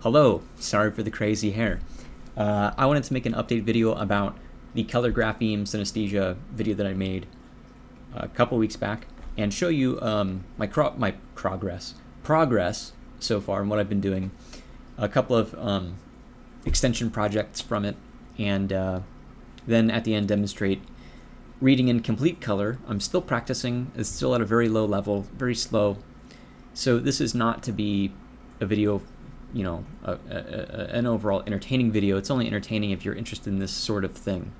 Hello, sorry for the crazy hair. I wanted to make an update video about the color grapheme synesthesia video that I made a couple weeks back and show you my progress so far and what I've been doing. A couple of extension projects from it, and then at the end demonstrate reading in complete color. I'm still practicing. It's still at a very low level, very slow. So this is not to be a video, you know, an overall entertaining video. It's only entertaining if you're interested in this sort of thing.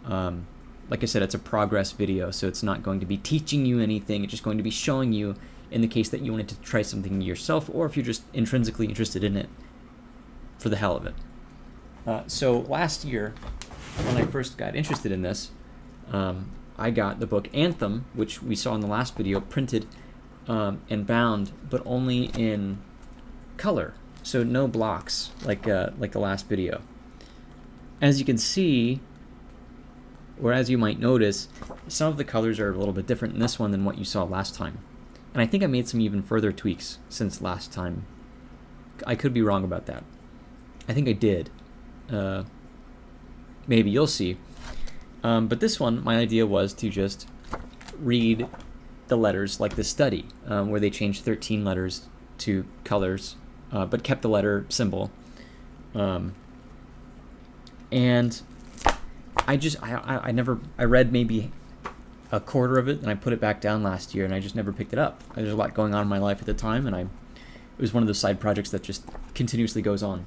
Like I said, it's a progress video, so it's not going to be teaching you anything. It's just going to be showing you in the case that you wanted to try something yourself, or if you're just intrinsically interested in it for the hell of it. So last year, when I first got interested in this, I got the book Anthem, which we saw in the last video, printed and bound, but only in color, so no blocks like the last video. As you can see, or as you might notice, some of the colors are a little bit different in this one than what you saw last time. And I think I made some even further tweaks since last time. I could be wrong about that. I think I did. Maybe, you'll see. But this one, my idea was to just read the letters like the study, where they changed 13 letters to colors, but kept the letter symbol. And I read maybe a quarter of it, and I put it back down last year, and I just never picked it up. There's a lot going on in my life at the time, and it was one of those side projects that just continuously goes on.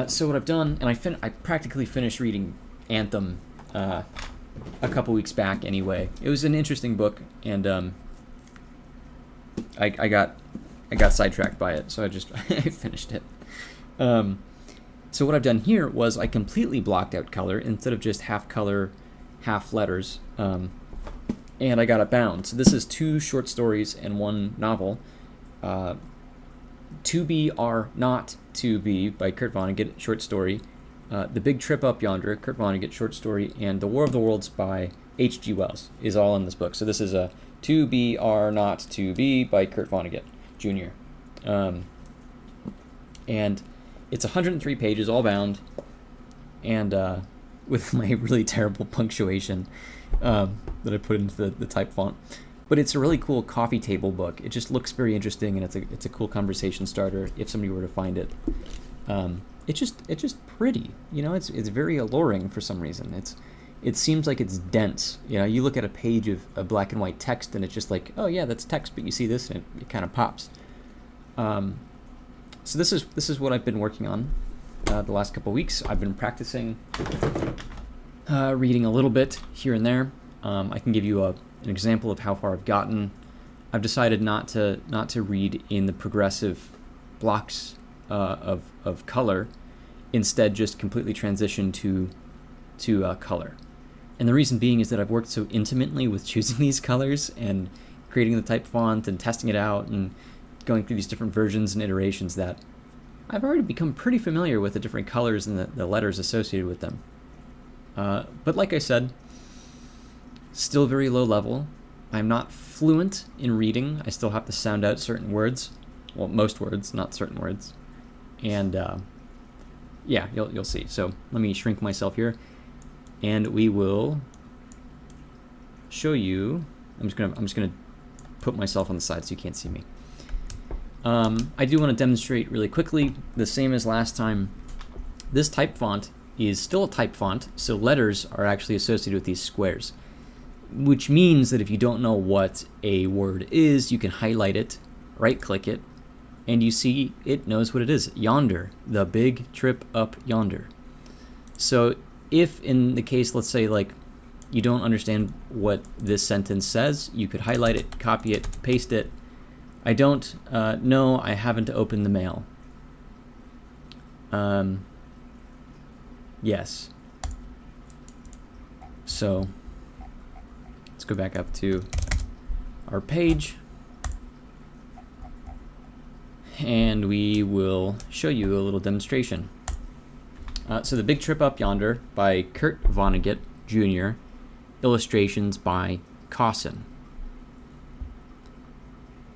So what I've done, and I practically finished reading Anthem a couple weeks back anyway. It was an interesting book, and I got sidetracked by it, so I finished it. So what I've done here was I completely blocked out color instead of just half color, half letters, and I got it bound. So this is 2 short stories and 1 novel. To Be or Not To Be by Kurt Vonnegut, short story. The Big Trip Up Yonder, Kurt Vonnegut, short story, and The War of the Worlds by H.G. Wells is all in this book. So this is a To Be or Not To Be by Kurt Vonnegut, Jr. And it's 103 pages, all bound, and with my really terrible punctuation that I put into the type font. But it's a really cool coffee table book. It just looks very interesting, and it's a cool conversation starter if somebody were to find it. It's just pretty, you know. It's very alluring for some reason. It seems like it's dense. You know, you look at a page of a black and white text, and it's just like, oh yeah, that's text, but you see this, and it kind of pops. So this is what I've been working on the last couple weeks. I've been practicing reading a little bit here and there. I can give you an example of how far I've gotten. I've decided not to read in the progressive blocks of color, instead just completely transition to color. And the reason being is that I've worked so intimately with choosing these colors and creating the type font and testing it out and going through these different versions and iterations that I've already become pretty familiar with the different colors and the letters associated with them. But like I said, still very low level. I'm not fluent in reading. I still have to sound out certain words. Well, most words, not certain words. And yeah, you'll see. So let me shrink myself here, and we will show you. I'm just gonna put myself on the side so you can't see me. I do want to demonstrate really quickly, the same as last time. This type font is still a type font, so letters are actually associated with these squares, which means that if you don't know what a word is, you can highlight it, right-click it, and you see it knows what it is. Yonder, the big trip up yonder. So if in the case, let's say, like, you don't understand what this sentence says, you could highlight it, copy it, paste it. I don't know, I haven't opened the mail. Yes. So let's go back up to our page, and we will show you a little demonstration. So The Big Trip Up Yonder by Kurt Vonnegut, Jr., illustrations by Cawson.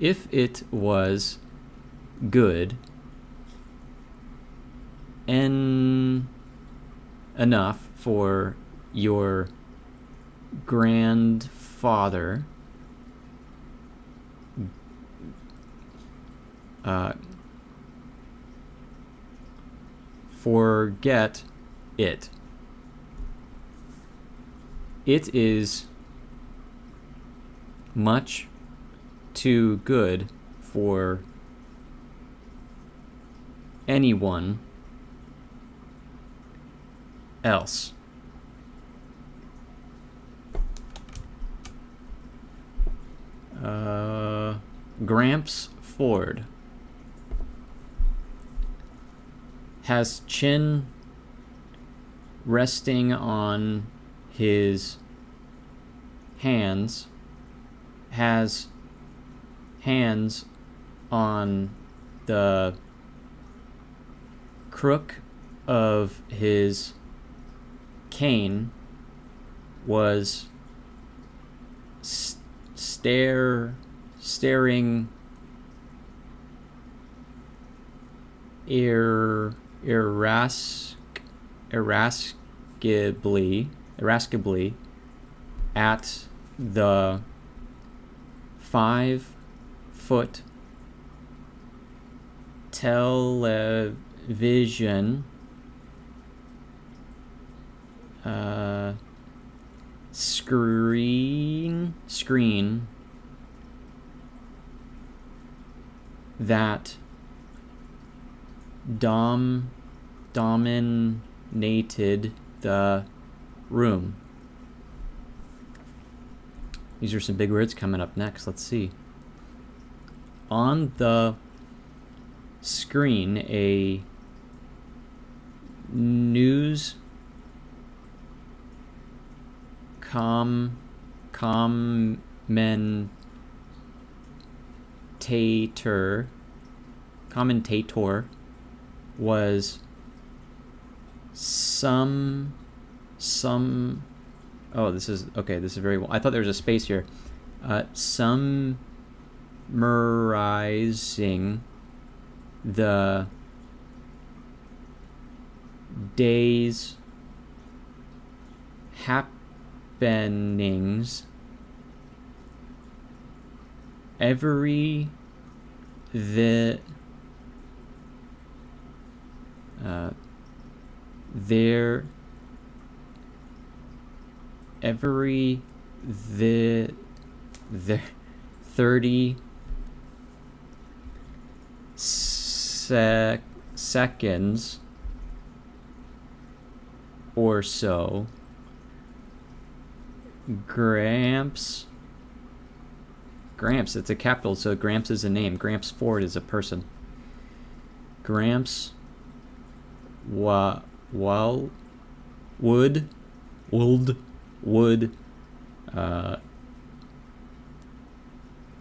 If it was good, enough for your grandfather forget it. It is much too good for anyone else. Gramps Ford has chin resting on his hands, has hands on the crook of his cane, was staring irascibly at the 5-foot television screen that dominated the room. These are some big words coming up next. Let's see. On the screen, a news commentator was oh, this is very well. I thought there was a space here. Summarizing the day's happenings. Every the 30 seconds or so, Gramps, it's a capital, so Gramps is a name. Gramps Ford is a person. Gramps would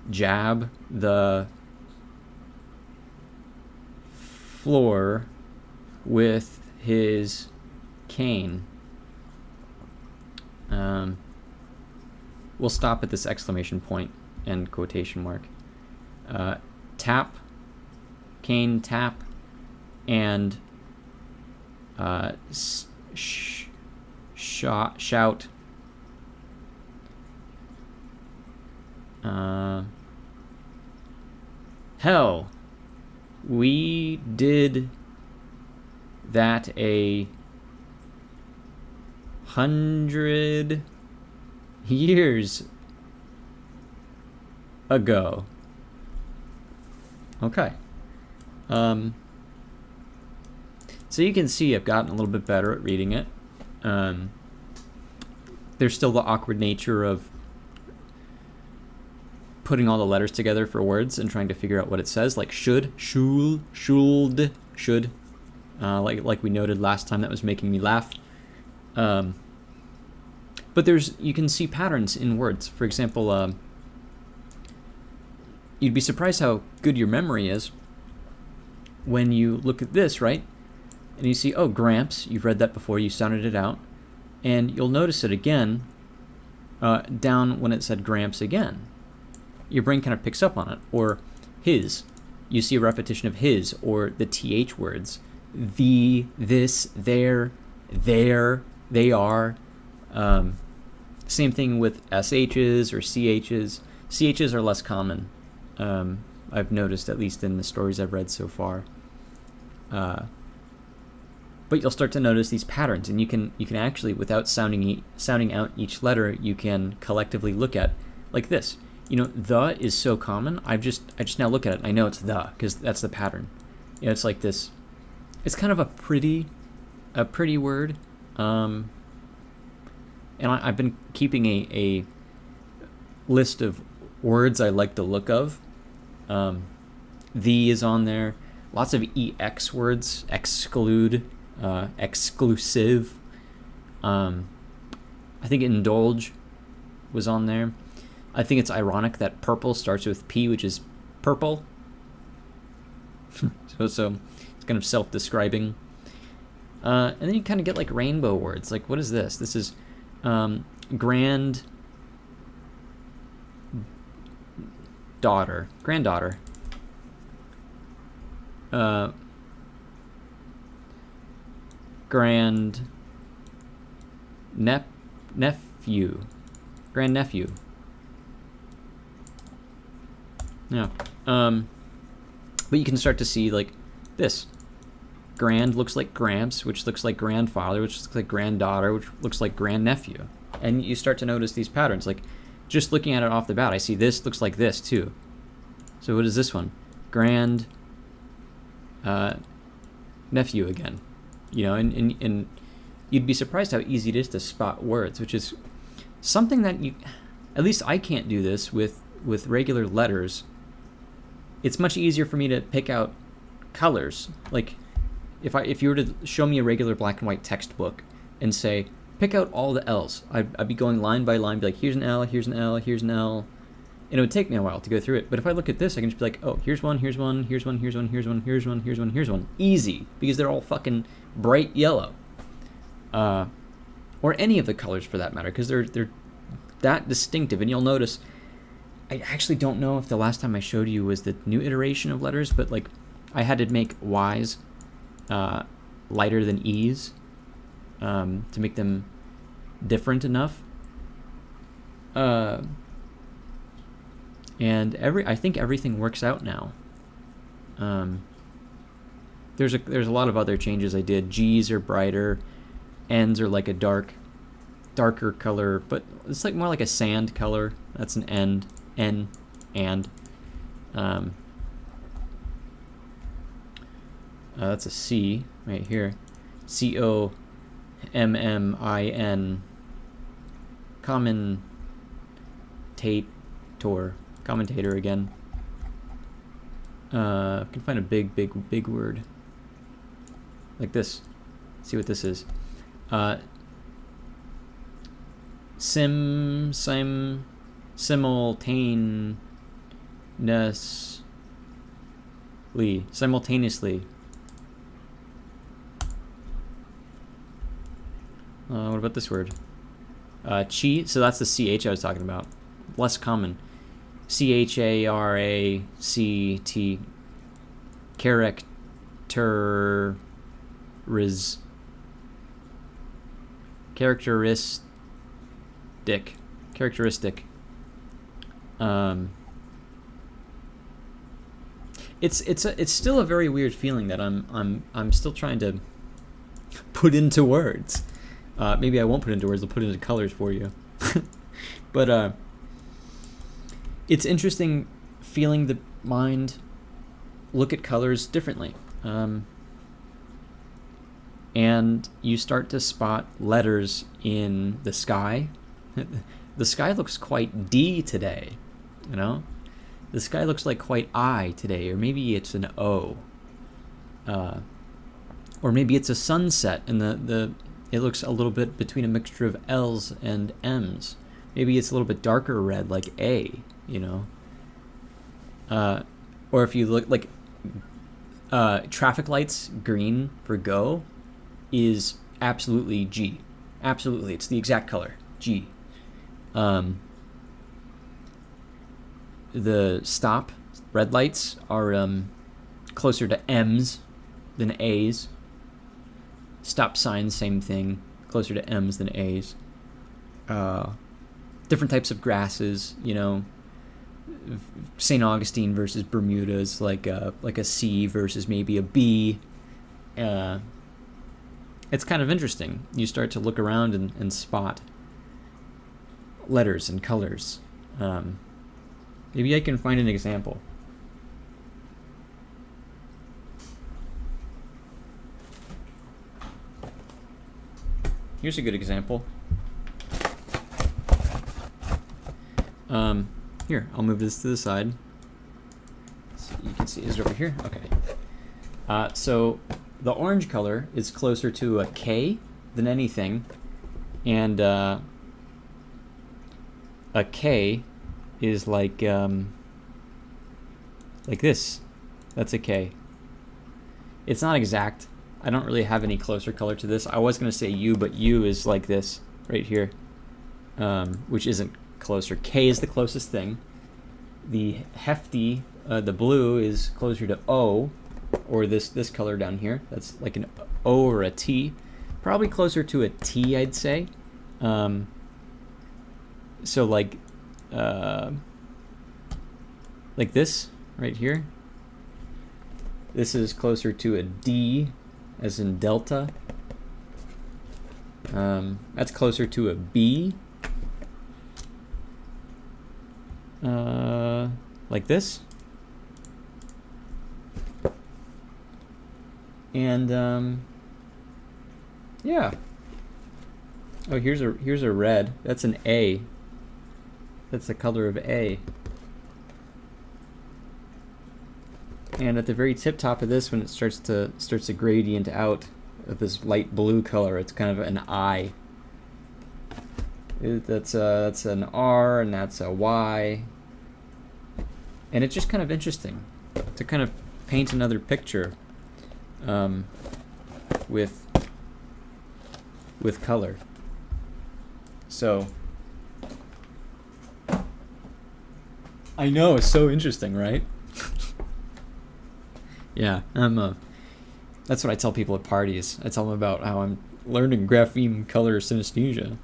jab the floor with his cane. We'll stop at this exclamation point and quotation mark. Tap, cane tap, and shout. Hell, we did that 100 years ago. Okay. So you can see I've gotten a little bit better at reading it. There's still the awkward nature of putting all the letters together for words and trying to figure out what it says, like should, should. Like we noted last time, that was making me laugh. But you can see patterns in words. For example, you'd be surprised how good your memory is when you look at this, right? And you see, oh, Gramps, you've read that before, you sounded it out. And you'll notice it again down when it said Gramps again. Your brain kind of picks up on it. Or his. You see a repetition of his or the TH words. the, this, there, they are. Same thing with SHs or CHs. CHs are less common. I've noticed, at least in the stories I've read so far. But you'll start to notice these patterns, and you can actually, without sounding out each letter, you can collectively look at, like this. You know, the is so common. I just now look at it and I know it's the, because that's the pattern. You know, it's like this. It's kind of a pretty word. And I've been keeping a list of words I like the look of. The is on there. Lots of EX words. Exclude. Exclusive. I think indulge was on there. I think it's ironic that purple starts with P, which is purple. so it's kind of self-describing. And then you kind of get like rainbow words. Like, what is this? This is granddaughter. Nephew. Grandnephew. Yeah. But you can start to see like this. Grand looks like gramps, which looks like grandfather, which looks like granddaughter, which looks like grandnephew. And you start to notice these patterns. Like, just looking at it off the bat, I see this looks like this too. So what is this one? Nephew again. You know, and you'd be surprised how easy it is to spot words, which is something that at least I can't do this with regular letters. It's much easier for me to pick out colors. Like, if you were to show me a regular black and white textbook and say, pick out all the L's, I'd be going line by line, be like, here's an L, here's an L, here's an L. And it would take me a while to go through it. But if I look at this, I can just be like, oh, here's one, here's one, here's one, here's one, here's one, here's one, here's one, here's one. Easy, because they're all fucking bright yellow. Or any of the colors for that matter, because they're that distinctive. And you'll notice, I actually don't know if the last time I showed you was the new iteration of letters, but like I had to make Y's lighter than E's to make them different enough. And I think everything works out now. There's a lot of other changes I did. G's are brighter, N's are like a darker color, but it's like more like a sand color. That's an end. N and that's a C right here. COMMIN. Commentator again. I can find a big word like this. See what this is. Simultaneously. What about this word? Chi. So that's the CH I was talking about. Less common. CHARACT. Characteristic. It's still a very weird feeling that I'm still trying to put into words. Maybe I won't put into words. I'll put into colors for you. But it's interesting feeling the mind look at colors differently. And you start to spot letters in the sky. The sky looks quite D today, you know? The sky looks like quite I today, or maybe it's an O. Or maybe it's a sunset, and it looks a little bit between a mixture of L's and M's. Maybe it's a little bit darker red, like A, you know? Or if you look, like, traffic lights, green for go, is absolutely G. Absolutely, it's the exact color, G. The stop, red lights, are closer to M's than A's. Stop signs, same thing, closer to M's than A's. Different types of grasses, you know, St. Augustine versus Bermuda is like a C versus maybe a B. It's kind of interesting. You start to look around and spot letters and colors. Maybe I can find an example. Here's a good example. Here, I'll move this to the side. So you can see, is it over here? Okay. So the orange color is closer to a K than anything, and a K is like this. That's a K. It's not exact. I don't really have any closer color to this. I was going to say U, but U is like this right here, which isn't closer. K is the closest thing. The hefty, the blue, is closer to O, or this color down here. That's like an O or a T. Probably closer to a T, I'd say. So like this right here. This is closer to a D, as in delta. That's closer to a B. Like this. And yeah. Oh, here's a red. That's an A. That's the color of A. And at the very tip top of this, when it starts to gradient out of this light blue color, it's kind of an I. That's an R, and that's a Y. And it's just kind of interesting to kind of paint another picture with color. So I know, it's so interesting, right? Yeah, that's what I tell people at parties. I tell them about how I'm learning grapheme color synesthesia.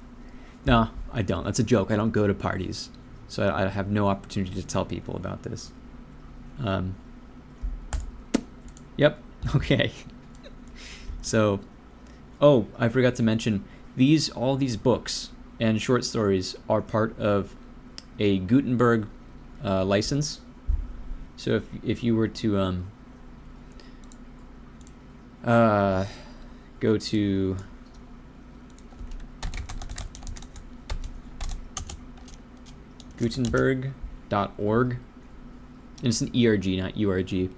No, I don't. That's a joke. I don't go to parties, so I have no opportunity to tell people about this. Yep. Okay. So, oh, I forgot to mention, all these books and short stories are part of a Gutenberg license. So if you were to go to Gutenberg.org, and it's an ERG, not URG.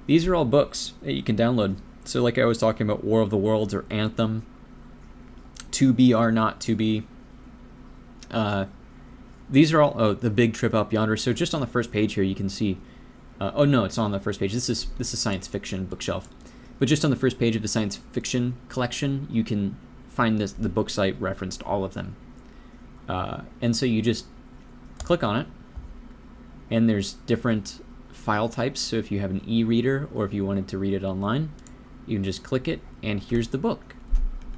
These are all books that you can download. So like I was talking about War of the Worlds or Anthem, To Be or Not To Be. These are all, The Big Trip Up Yonder. So just on the first page here you can see, oh no, it's on the first page. This is science fiction bookshelf. But just on the first page of the science fiction collection, you can find the book site referenced all of them. And so you just click on it, and there's different file types. So if you have an e-reader, or if you wanted to read it online, you can just click it, and here's the book.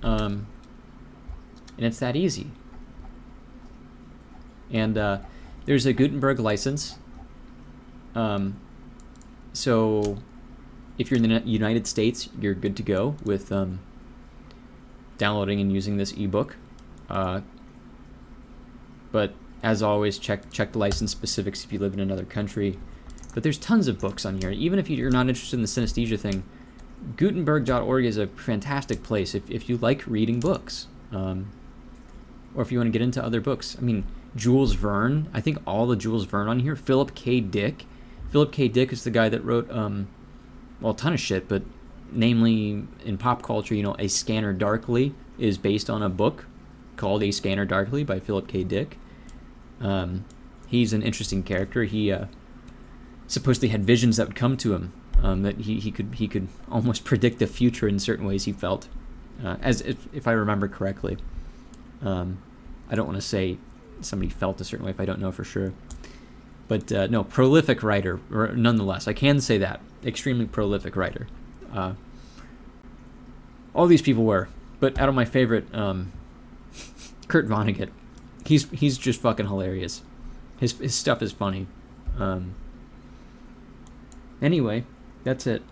And it's that easy. And there's a Gutenberg license. So if you're in the United States, you're good to go with downloading and using this ebook. But as always, check the license specifics if you live in another country. But there's tons of books on here. Even if you're not interested in the synesthesia thing, Gutenberg.org is a fantastic place if you like reading books. Or if you want to get into other books. I mean, Jules Verne. I think all the Jules Verne on here. Philip K. Dick. Philip K. Dick is the guy that wrote a ton of shit, but namely in pop culture, A Scanner Darkly is based on a book called A Scanner Darkly by Philip K. Dick. He's an interesting character. He supposedly had visions that would come to him, that he could almost predict the future in certain ways, he felt, as if I remember correctly. I don't want to say somebody felt a certain way if I don't know for sure. But no, prolific writer, nonetheless. I can say that. Extremely prolific writer. All these people were. But out of my favorite, Kurt Vonnegut, he's just fucking hilarious. His stuff is funny. Anyway, that's it.